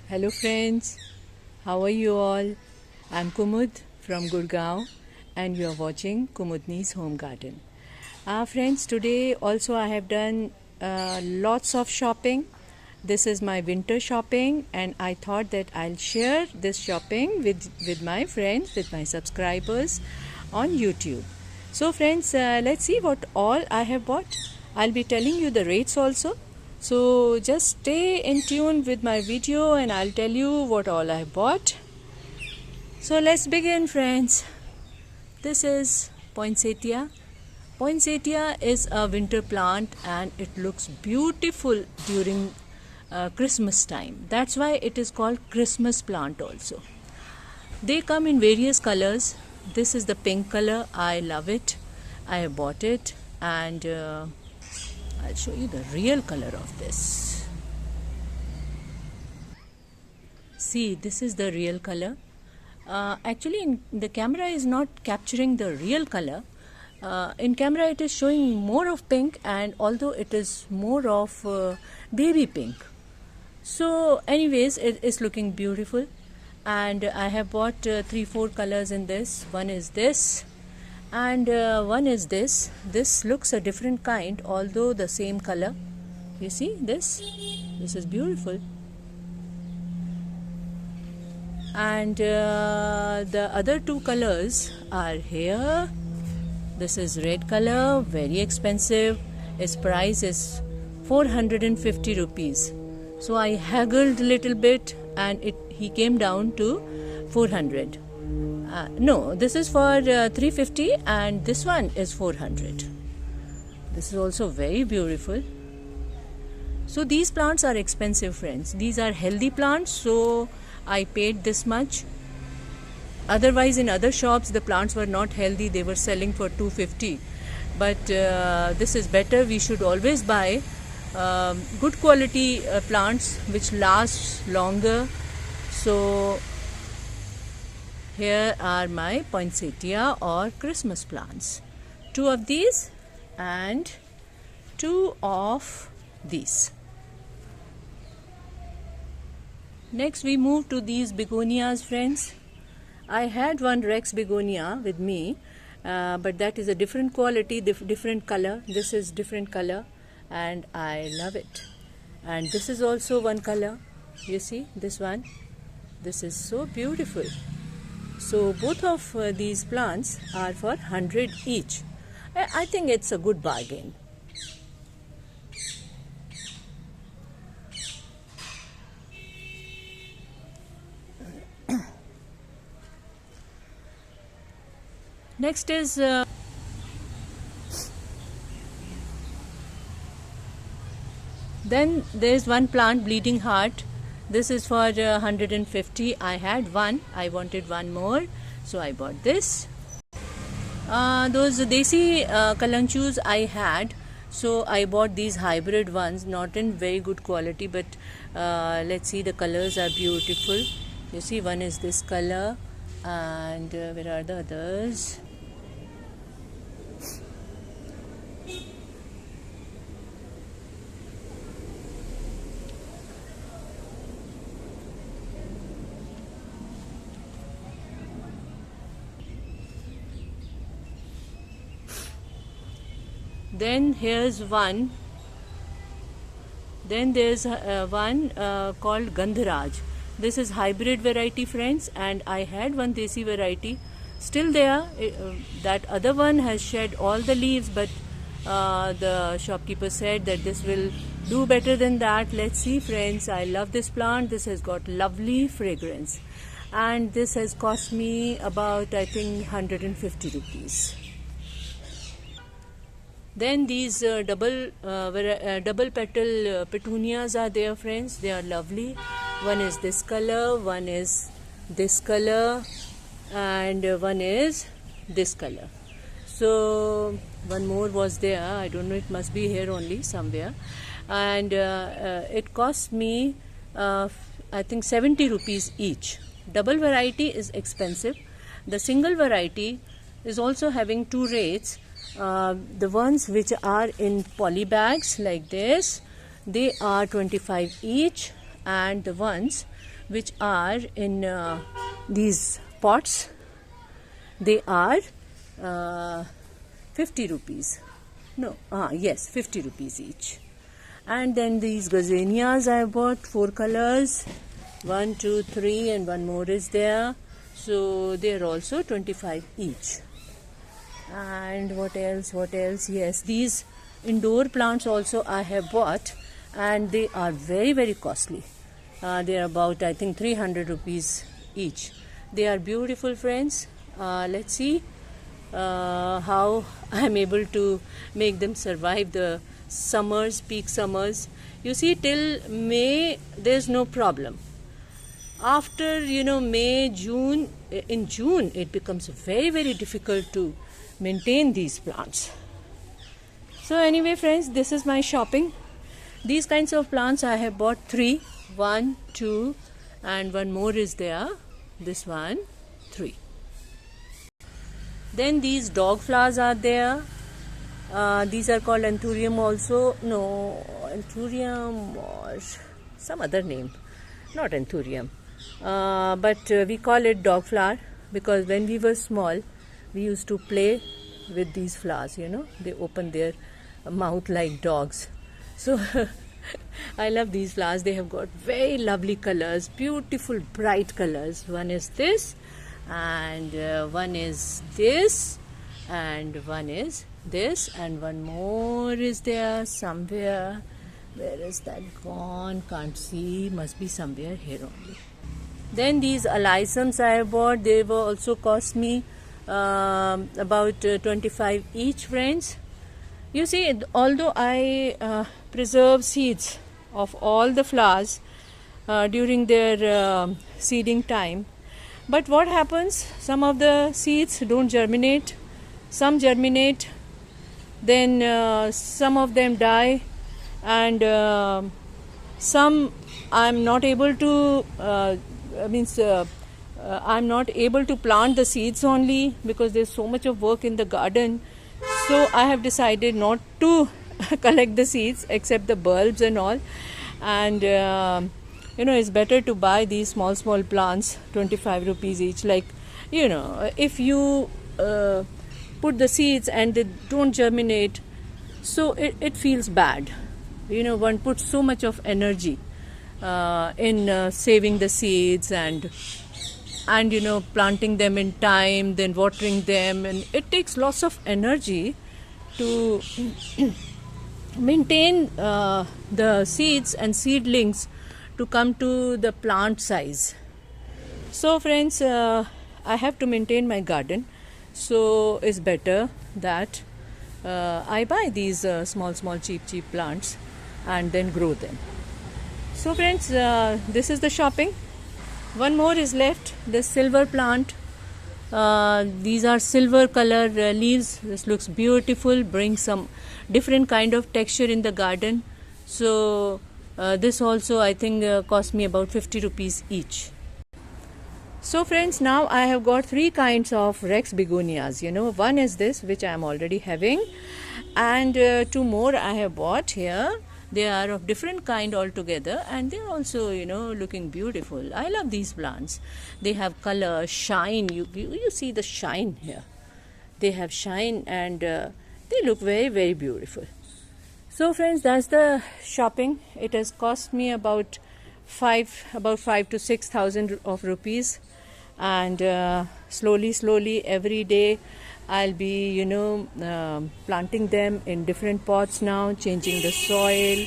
Hello friends, how are you all? I'm Kumud from Gurgaon and you are watching Kumudni's Home Garden. Friends, today also I have done lots of shopping. This is my winter shopping and I thought that I'll share this shopping with my friends, with my subscribers on YouTube. So friends, let's see what all I have bought. I'll be telling you the rates also. So just stay in tune with my video and I'll tell you what all I bought. So let's begin friends. This is poinsettia. Poinsettia is a winter plant and it looks beautiful during Christmas time. That's why it is called Christmas plant also. They come in various colors. This is the pink color. I love it. I have bought it and I'll show you the real color of this. See, this is the real color. Actually, the camera is not capturing the real color. In camera, it is showing more of pink, and although it is more of baby pink. So, anyways, it is looking beautiful. And I have bought 3-4 colors in this. One is this. And one is this. This looks a different kind, although the same color. You see this? This is beautiful. And the other two colors are here. This is red color, very expensive. Its price is 450 rupees. So I haggled a little bit and he came down to 400. No, this is for 350 and this one is 400. This is also very beautiful. So these plants are expensive friends. These are healthy plants, so I paid this much. Otherwise in other shops the plants were not healthy. They were selling for 250. But this is better. We should always buy good quality plants which last longer. So here are my poinsettia or Christmas plants. 2 of these and 2 of these. Next we move to these begonias friends. I had one Rex begonia with me, but that is a different quality, different color. This is different color and I love it. And this is also one color. You see this one? This is so beautiful. So both of these plants are for 100 each. I think it's a good bargain. Next is then there is one plant, bleeding heart. This is for 150. I had one. I wanted one more, so I bought this. Those desi kalanchus I had, so I bought these hybrid ones, not in very good quality, but let's see, the colors are beautiful. You see, one is this color, and where are the others? Then here's one. Then there's one called Gandharaj. This is hybrid variety friends, and I had one desi variety still there. That other one has shed all the leaves, but the shopkeeper said that this will do better than that. Let's see friends. I love this plant. This has got lovely fragrance and this has cost me about, I think, 150 rupees. Then these double petal petunias are there friends. They are lovely. One is this color, one is this color, and one is this color. So one more was there. I don't know, it must be here only somewhere. And it cost me I think 70 rupees each. Double variety is expensive. The single variety is also having 2 rates. The ones which are in poly bags like this, they are 25 each, and the ones which are in these pots, they are 50 rupees. No, yes, 50 rupees each. And then these gazanias I bought 4 colors, 1, 2, 3, and one more is there. So they are also 25 each. And what else? Yes, these indoor plants also I have bought, and they are very, very costly. They are about, I think, 300 rupees each. They are beautiful, friends. Let's see how I am able to make them survive the summers, peak summers. You see, till May there's no problem. After May, June, in June it becomes very, very difficult to maintain these plants. So anyway, friends, this is my shopping. These kinds of plants I have bought 3, 1, 2, and one more is there. This one, 3. Then these dog flowers are there. These are called anthurium also. No, anthurium or some other name. Not anthurium. But we call it dog flower because when we were small, we used to play with these flowers, They open their mouth like dogs. So I love these flowers. They have got very lovely colors, beautiful bright colors. One is this, and one is this, and one is this, and one more is there somewhere. Where is that gone? Can't see. Must be somewhere here only. Then these alysums I bought, they were also cost me about 25 each, friends. You see, although I preserve seeds of all the flowers during their seeding time, but what happens? Some of the seeds don't germinate, some germinate, then some of them die, and some I'm not able to I'm not able to plant the seeds only because there's so much of work in the garden. So I have decided not to collect the seeds except the bulbs and all, and it's better to buy these small plants, 25 rupees each. Like, if you put the seeds and they don't germinate, so it feels bad. One puts so much of energy in saving the seeds and planting them in time, then watering them, and it takes lots of energy to maintain the seeds and seedlings to come to the plant size. So friends, I have to maintain my garden, so it's better that I buy these small cheap plants and then grow them. So friends, this is the shopping. One more is left, the silver plant. These are silver color leaves. This looks beautiful, brings some different kind of texture in the garden. So this also I think cost me about 50 rupees each. So friends, now I have got 3 kinds of Rex begonias. One is this, which I am already having, and 2 more I have bought here. They are of different kind altogether, and they are also looking beautiful. I love these plants. They have color, shine. You see the shine here. They have shine, and they look very, very beautiful. So friends, that's the shopping. It has cost me about 5 to 6,000 of rupees, and slowly every day I'll be planting them in different pots now, changing the soil,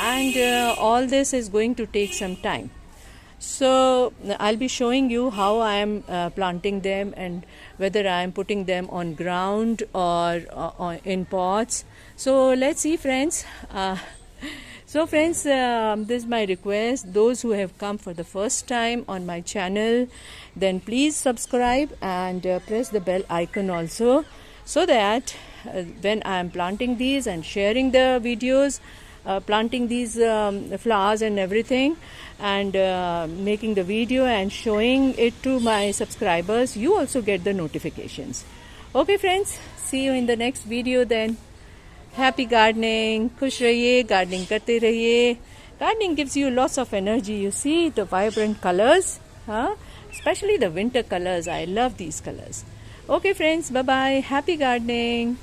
and all this is going to take some time. So I'll be showing you how I am planting them and whether I am putting them on ground or in pots. So let's see, friends. So friends, this is my request. Those who have come for the first time on my channel, then please subscribe and press the bell icon also, so that when I am planting these and sharing the videos, planting these flowers and everything, and making the video and showing it to my subscribers, you also get the notifications. Okay friends, see you in the next video then. Happy gardening, खुश रहिए, gardening करते रहिए, Gardening gives you lots of energy. You see the vibrant colors, huh? Especially the winter colors. I love these colors. Okay friends, bye bye. Happy gardening.